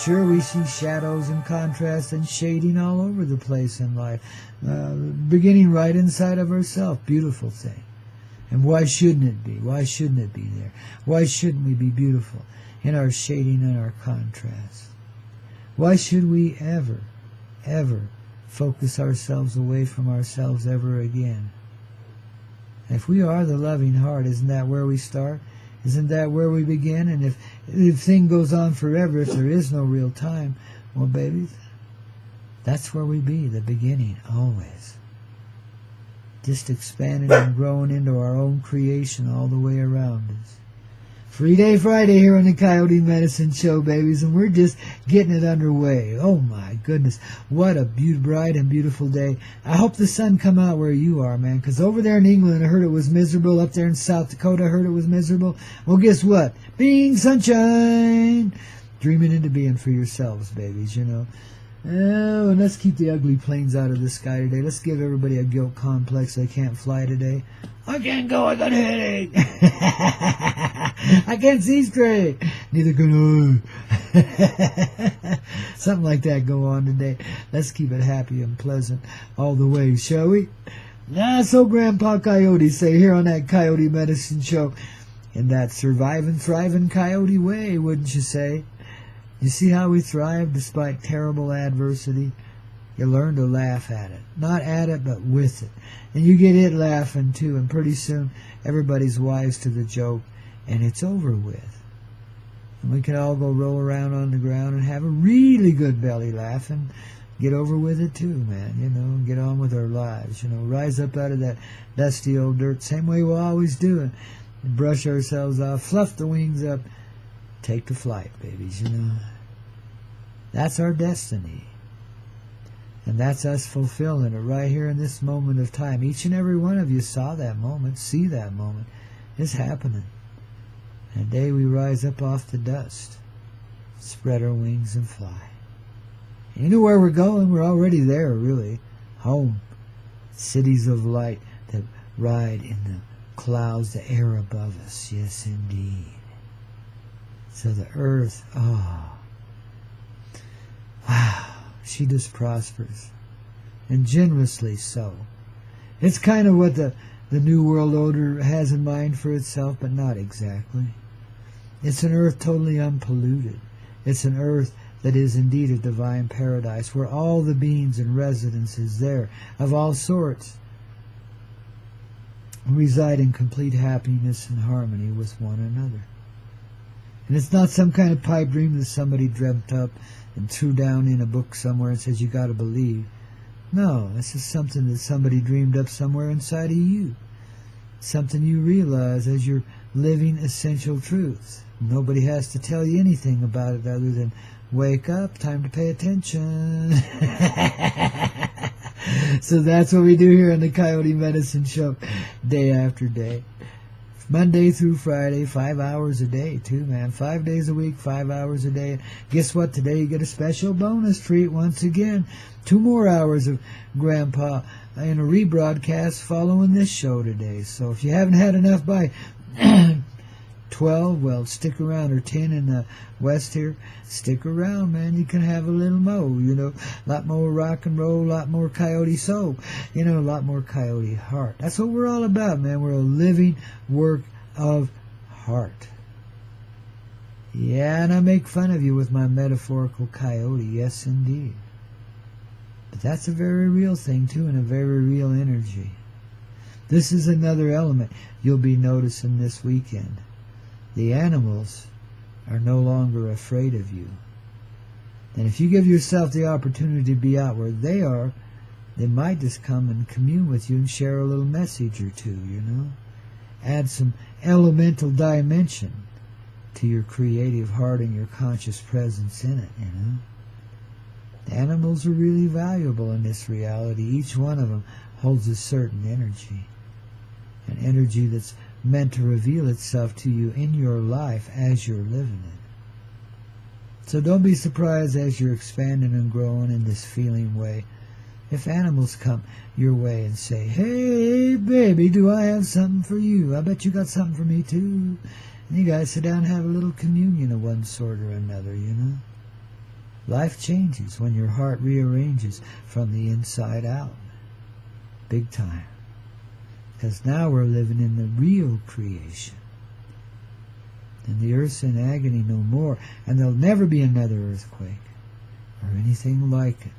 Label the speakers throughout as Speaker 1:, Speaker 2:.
Speaker 1: Sure, we see shadows and contrast and shading all over the place in life, beginning right inside of ourselves. Beautiful thing. And why shouldn't it be? Why shouldn't it be there? Why shouldn't we be beautiful in our shading and our contrast? Why should we ever, ever focus ourselves away from ourselves ever again? If we are the loving heart, isn't that where we start? Isn't that where we begin? And if thing goes on forever, if there is no real time, well, babies, that's where we be, the beginning, always. Just expanding and growing into our own creation all the way around us. Free Day Friday here on the Coyote Medicine Show, babies, and we're just getting it underway. Oh my goodness, what a bright and beautiful day. I hope the sun come out where you are, man, because over there in England I heard it was miserable. Up there in South Dakota I heard it was miserable. Well, guess what? Being sunshine. Dreaming into being for yourselves, babies, you know. Oh, and let's keep the ugly planes out of the sky today. Let's give everybody a guilt complex they can't fly today. I can't go, I got a headache. I can't see straight. Neither can I. Something like that go on today. Let's keep it happy and pleasant all the way, shall we? So Grandpa Koyote say here on that Coyote Medicine Show, in that surviving, thriving coyote way, wouldn't you say? You see how we thrive despite terrible adversity? You learn to laugh at it. Not at it, but with it. And you get it laughing too, and pretty soon everybody's wise to the joke, and it's over with. And we can all go roll around on the ground and have a really good belly laugh and get over with it too, man, you know, and get on with our lives, you know, rise up out of that dusty old dirt, same way we always do it, and brush ourselves off, fluff the wings up, take to flight, babies, you know. That's our destiny. And that's us fulfilling it right here in this moment of time. Each and every one of you saw that moment, see that moment. It's happening. And today we rise up off the dust, spread our wings and fly. And you know where we're going? We're already there, really. Home. Cities of light that ride in the clouds, the air above us. Yes, indeed. So the earth, oh, wow, she just prospers, and generously so. It's kind of what the New World Order has in mind for itself, but not exactly. It's an earth totally unpolluted. It's an earth that is indeed a divine paradise, where all the beings and residences there, of all sorts, reside in complete happiness and harmony with one another. And it's not some kind of pipe dream that somebody dreamt up and threw down in a book somewhere and says you got to believe. No, this is something that somebody dreamed up somewhere inside of you. Something you realize as your living essential truth. Nobody has to tell you anything about it other than wake up, time to pay attention. So that's what we do here on the Coyote Medicine Show, day after day. Monday through Friday, 5 hours a day too, man. 5 days a week, 5 hours a day. Guess what? Today you get a special bonus treat once again. 2 more hours of Grandpa in a rebroadcast following this show today. So if you haven't had enough by 12, well, stick around, or 10 in the west here. Stick around, man. You can have a little more, you know. A lot more rock and roll, a lot more coyote soul, you know, a lot more coyote heart. That's what we're all about, man. We're a living work of heart. Yeah, and I make fun of you with my metaphorical coyote, yes indeed. But that's a very real thing too, and a very real energy. This is another element you'll be noticing this weekend. The animals are no longer afraid of you. And if you give yourself the opportunity to be out where they are, they might just come and commune with you and share a little message or two, you know. Add some elemental dimension to your creative heart and your conscious presence in it, you know. The animals are really valuable in this reality. Each one of them holds a certain energy. An energy that's meant to reveal itself to you in your life as you're living it. So don't be surprised as you're expanding and growing in this feeling way if animals come your way and say, hey baby, do I have something for you? I bet you got something for me too. And you guys sit down and have a little communion of one sort or another, you know. Life changes when your heart rearranges from the inside out. Big time. Because now we're living in the real creation. And the earth's in agony no more. And there'll never be another earthquake. Or anything like it.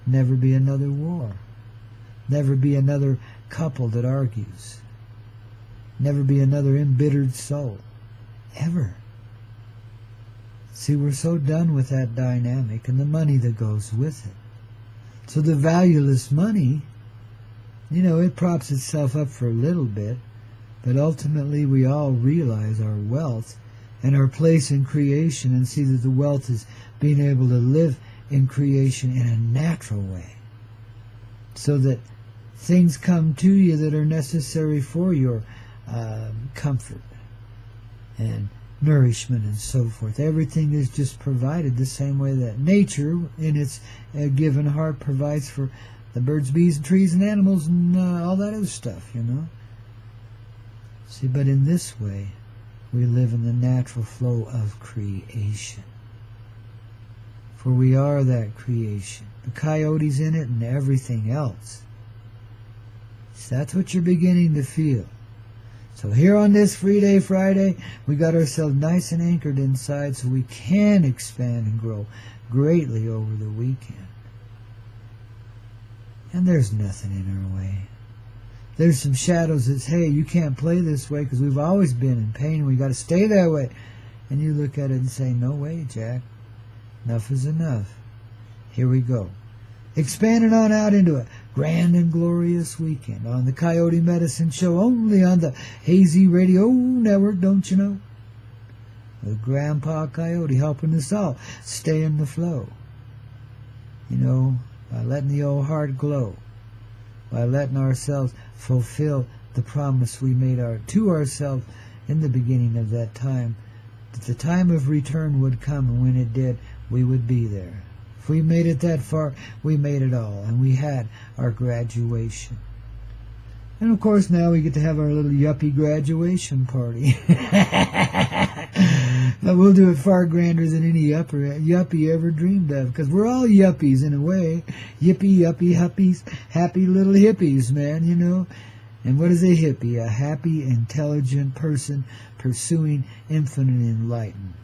Speaker 1: Never be another war. Never be another couple that argues. Never be another embittered soul. Ever. See, we're so done with that dynamic and the money that goes with it. So the valueless money, it props itself up for a little bit, but ultimately we all realize our wealth and our place in creation and see that the wealth is being able to live in creation in a natural way. So that things come to you that are necessary for your comfort and nourishment and so forth. Everything is just provided the same way that nature in its given heart provides for the birds, bees, and trees and animals and all that other stuff, See, but in this way, we live in the natural flow of creation. For we are that creation. The coyotes in it and everything else. So that's what you're beginning to feel. So here on this Free Day Friday, we got ourselves nice and anchored inside so we can expand and grow greatly over the weekend. And there's nothing in our way. There's some shadows that say, hey, you can't play this way because we've always been in pain and we got to stay that way. And you look at it and say, no way, Jack. Enough is enough. Here we go. Expanding on out into a grand and glorious weekend on the Coyote Medicine Show, only on the Hazy Radio Network, don't you know? With Grandpaw Koyote helping us all stay in the flow. By letting the old heart glow. By letting ourselves fulfill the promise we made to ourselves in the beginning of that time. That the time of return would come, and when it did, we would be there. If we made it that far, we made it all, and we had our graduation. And of course now we get to have our little yuppie graduation party. We'll do it far grander than any yuppie ever dreamed of, because we're all yuppies in a way. Yippee, yuppie, huppies, happy little hippies, man, And what is a hippie? A happy, intelligent person pursuing infinite enlightenment.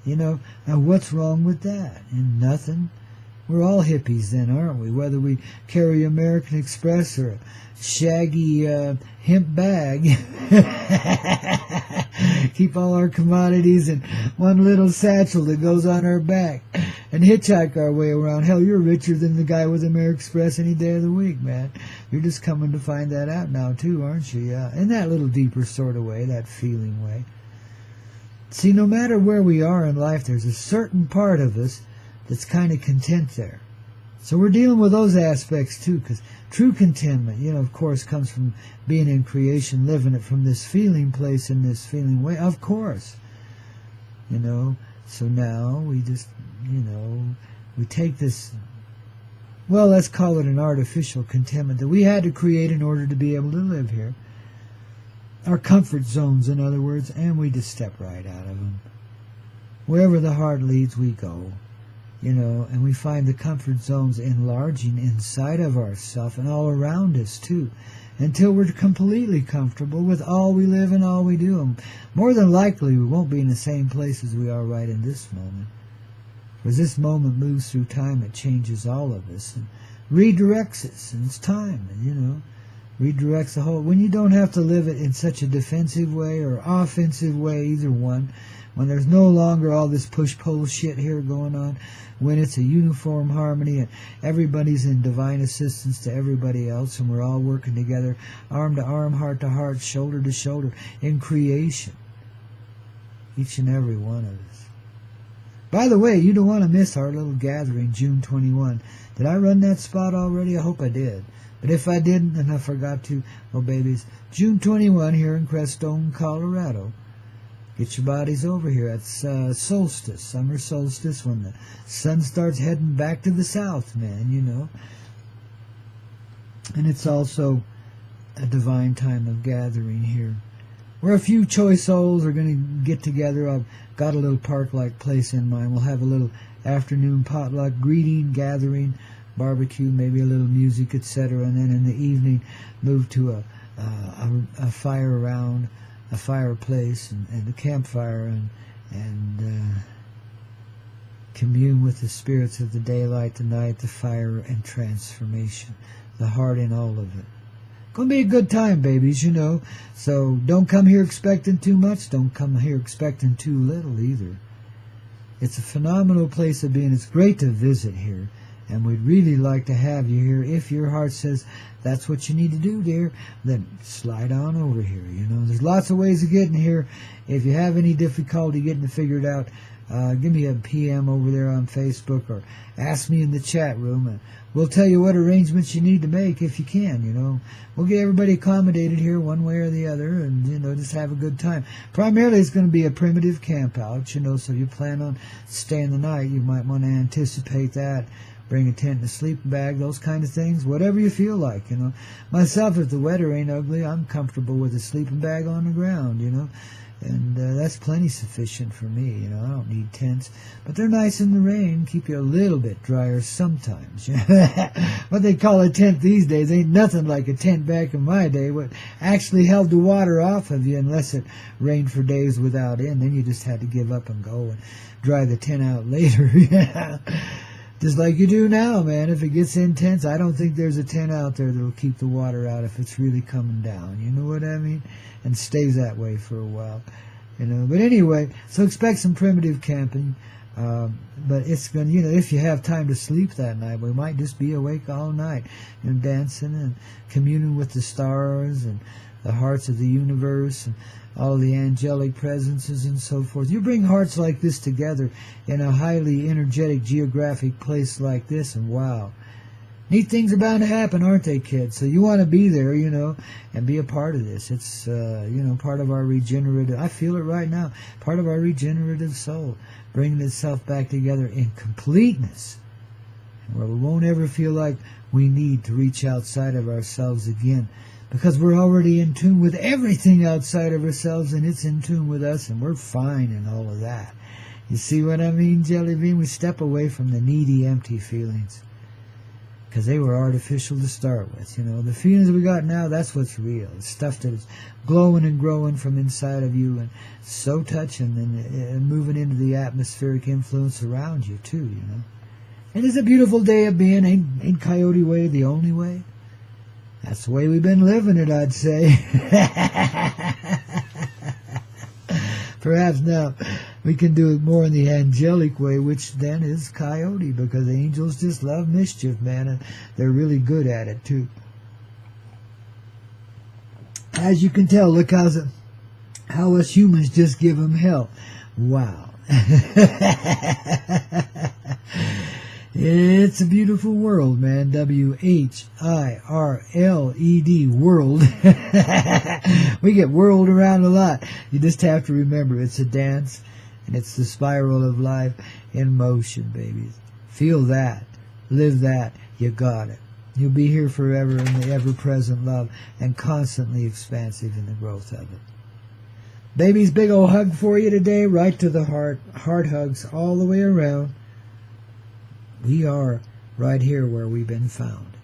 Speaker 1: Now what's wrong with that? And nothing. We're all hippies then, aren't we? Whether we carry American Express or a shaggy hemp bag. Keep all our commodities in one little satchel that goes on our back and hitchhike our way around. Hell, you're richer than the guy with American Express any day of the week, man. You're just coming to find that out now too, aren't you? Yeah, in that little deeper sort of way, that feeling way. See, no matter where we are in life, there's a certain part of us that's kind of content there. So we're dealing with those aspects too, because true contentment, of course, comes from being in creation, living it from this feeling place in this feeling way, of course. So now we just, we take this, well, let's call it an artificial contentment that we had to create in order to be able to live here. Our comfort zones, in other words, and we just step right out of them. Wherever the heart leads, we go. And we find the comfort zones enlarging inside of ourselves and all around us too, until we're completely comfortable with all we live and all we do. And more than likely, we won't be in the same place as we are right in this moment. As this moment moves through time, it changes all of us and redirects us, and it's time, redirects the whole. When you don't have to live it in such a defensive way or offensive way, either one, when there's no longer all this push-pull shit here going on, when it's a uniform harmony and everybody's in divine assistance to everybody else and we're all working together, arm to arm, heart to heart, shoulder to shoulder, in creation. Each and every one of us. By the way, you don't want to miss our little gathering, June 21. Did I run that spot already? I hope I did. But if I didn't and I forgot to, well, babies, June 21 here in Crestone, Colorado. Get your bodies over here. It's solstice, summer solstice, when the sun starts heading back to the south, man, And it's also a divine time of gathering here, where a few choice souls are going to get together. I've got a little park-like place in mind. We'll have a little afternoon potluck, greeting, gathering, barbecue, maybe a little music, etc. And then in the evening, move to a fire around a fireplace and a campfire and commune with the spirits of the daylight, the night, the fire, and transformation, the heart in all of it. Gonna be a good time, babies, you know. So don't come here expecting too much. Don't come here expecting too little either. It's a phenomenal place of being. It's great to visit here. And we'd really like to have you here. If your heart says that's what you need to do, dear, then slide on over here. You know, there's lots of ways of getting here. If you have any difficulty getting it figured out, give me a PM over there on Facebook or ask me in the chat room. And we'll tell you what arrangements you need to make if you can, you know. We'll get everybody accommodated here one way or the other and, you know, just have a good time. Primarily it's going to be a primitive camp out, you know, so if you plan on staying the night, you might want to anticipate that. Bring a tent and a sleeping bag, those kind of things, whatever you feel like, you know. Myself, if the weather ain't ugly, I'm comfortable with a sleeping bag on the ground, you know. And that's plenty sufficient for me, you know. I don't need tents. But they're nice in the rain, keep you a little bit drier sometimes. What they call a tent these days ain't nothing like a tent back in my day. What actually held the water off of you unless it rained for days without end. Then you just had to give up and go and dry the tent out later. Just like you do now, man. If it gets intense, I don't think there's a tent out there that'll keep the water out if it's really coming down. You know what I mean? And stays that way for a while. You know. But anyway, so expect some primitive camping. But it's going to, you know, if you have time to sleep that night, we might just be awake all night and dancing and communing with the stars and the hearts of the universe and all the angelic presences and so forth. You bring hearts like this together in a highly energetic geographic place like this, and wow, neat things are bound to happen, aren't they, kids? So you want to be there, you know, and be a part of this. It's, you know, part of our regenerative, I feel it right now, part of our regenerative soul, bringing itself back together in completeness, where we won't ever feel like we need to reach outside of ourselves again, because we're already in tune with everything outside of ourselves, and it's in tune with us, and we're fine and all of that. You see what I mean, Jelly Bean? We step away from the needy, empty feelings, because they were artificial to start with. You know, the feelings we got now, that's what's real. It's stuff that is glowing and growing from inside of you, and so touching and moving into the atmospheric influence around you, too, you know. And it's a beautiful day of being. Ain't Coyote Way the only way? That's the way we've been living it, I'd say. Perhaps now we can do it more in the angelic way, which then is Coyote, because angels just love mischief, man, and they're really good at it, too. As you can tell, look how us humans just give them hell. Wow. It's a beautiful world, man. W-H-I-R-L-E-D, world. We get whirled around a lot. You just have to remember it's a dance, and it's the spiral of life in motion, babies. Feel that. Live that. You got it. You'll be here forever in the ever-present love and constantly expansive in the growth of it. Babies, big old hug for you today, right to the heart. Heart hugs all the way around. We are right here where we've been found,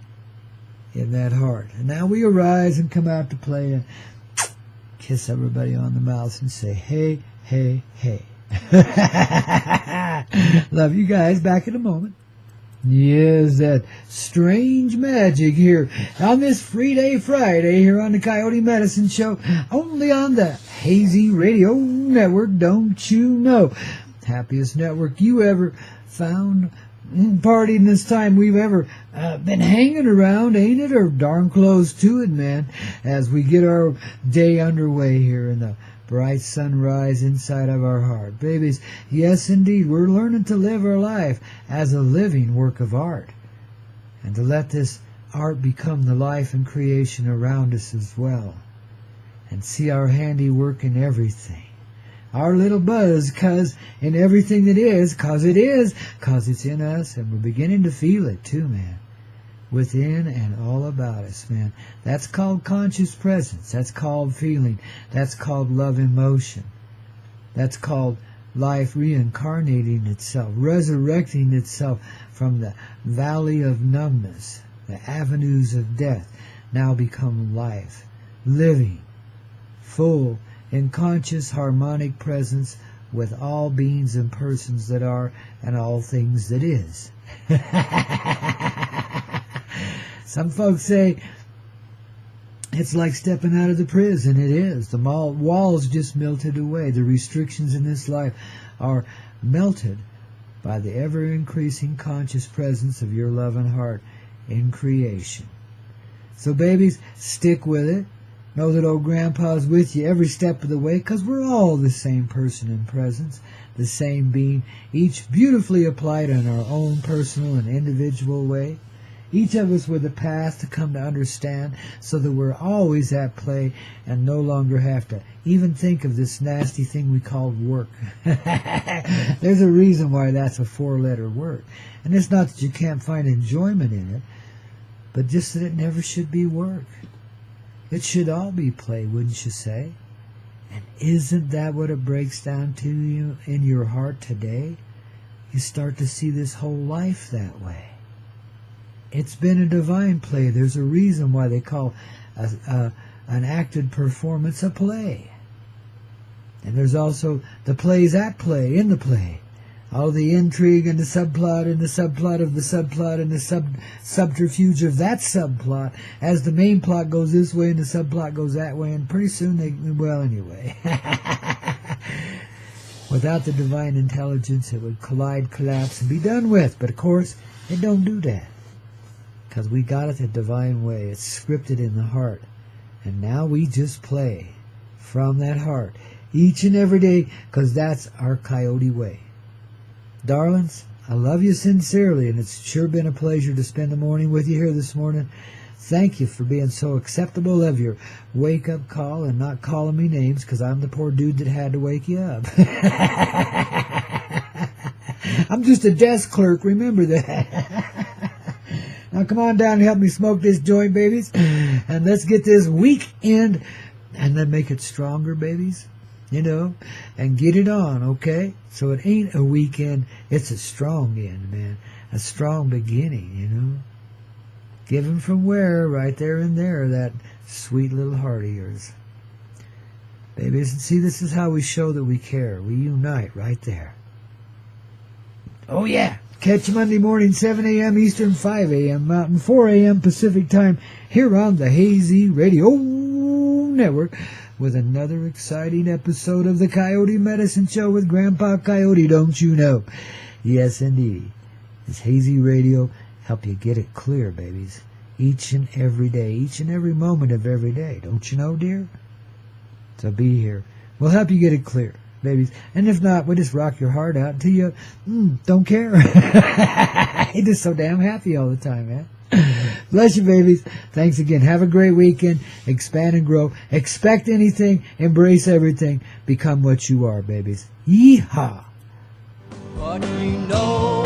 Speaker 1: in that heart. And now we arise and come out to play and kiss everybody on the mouth and say, hey, hey, hey. Love you guys. Back in a moment. Yes, that strange magic here on this Free Day Friday here on the Coyote Medicine Show, only on the Hazy Radio Network, don't you know? Happiest network you ever found. Party in this time we've ever been hanging around, ain't it? Or darn close to it, man, as we get our day underway here in the bright sunrise inside of our heart. Babies, yes, indeed, we're learning to live our life as a living work of art, and to let this art become the life and creation around us as well, and see our handiwork in everything. Our little buzz, cause in everything that is, cause it's in us, and we're beginning to feel it too, man. Within and all about us, man. That's called conscious presence. That's called feeling. That's called love in motion. That's called life reincarnating itself, resurrecting itself from the valley of numbness, the avenues of death, now become life, living, full, in conscious harmonic presence with all beings and persons that are and all things that is. Some folks say it's like stepping out of the prison. It is. The walls just melted away. The restrictions in this life are melted by the ever-increasing conscious presence of your loving heart in creation. So babies, stick with it. Know that old Grandpa's with you every step of the way, because we're all the same person in presence, the same being, each beautifully applied in our own personal and individual way. Each of us with a path to come to understand, so that we're always at play and no longer have to even think of this nasty thing we call work. There's a reason why that's a 4-letter word. And it's not that you can't find enjoyment in it, but just that it never should be work. It should all be play, wouldn't you say? And isn't that what it breaks down to you in your heart today? You start to see this whole life that way. It's been a divine play. There's a reason why they call an acted performance a play. And there's also the plays at play, in the play. All the intrigue and the subplot and the subplot of the subplot and the subterfuge of that subplot as the main plot goes this way and the subplot goes that way, and pretty soon well, anyway. Without the divine intelligence, it would collide, collapse, and be done with. But of course, it don't do that, because we got it the divine way. It's scripted in the heart. And now we just play from that heart each and every day, because that's our Coyote way. Darlings, I love you sincerely, and it's sure been a pleasure to spend the morning with you here this morning. Thank you for being so acceptable of your wake-up call and not calling me names, because I'm the poor dude that had to wake you up. I'm just a desk clerk, remember that. Now come on down and help me smoke this joint, babies, and let's get this weekend, and then make it stronger, babies. You know, and get it on, okay? So it ain't a weekend, it's a strong end, man. A strong beginning, you know? Given from where? Right there and there, that sweet little heart of yours. Babies, and see, this is how we show that we care. We unite right there. Oh, yeah. Catch you Monday morning, 7 a.m. Eastern, 5 a.m. Mountain, 4 a.m. Pacific time, here on the Hazy Radio Network, with another exciting episode of the Coyote Medicine Show with Grandpa Coyote, don't you know? Yes, indeed. It's Hazy Radio. Help you get it clear, babies. Each and every day, each and every moment of every day. Don't you know, dear? So be here. We'll help you get it clear, babies. And if not, we'll just rock your heart out until you don't care. You're just so damn happy all the time, man. Bless you, babies. Thanks again. Have a great weekend. Expand and grow. Expect anything. Embrace everything. Become what you are, babies. Yeehaw.
Speaker 2: But you know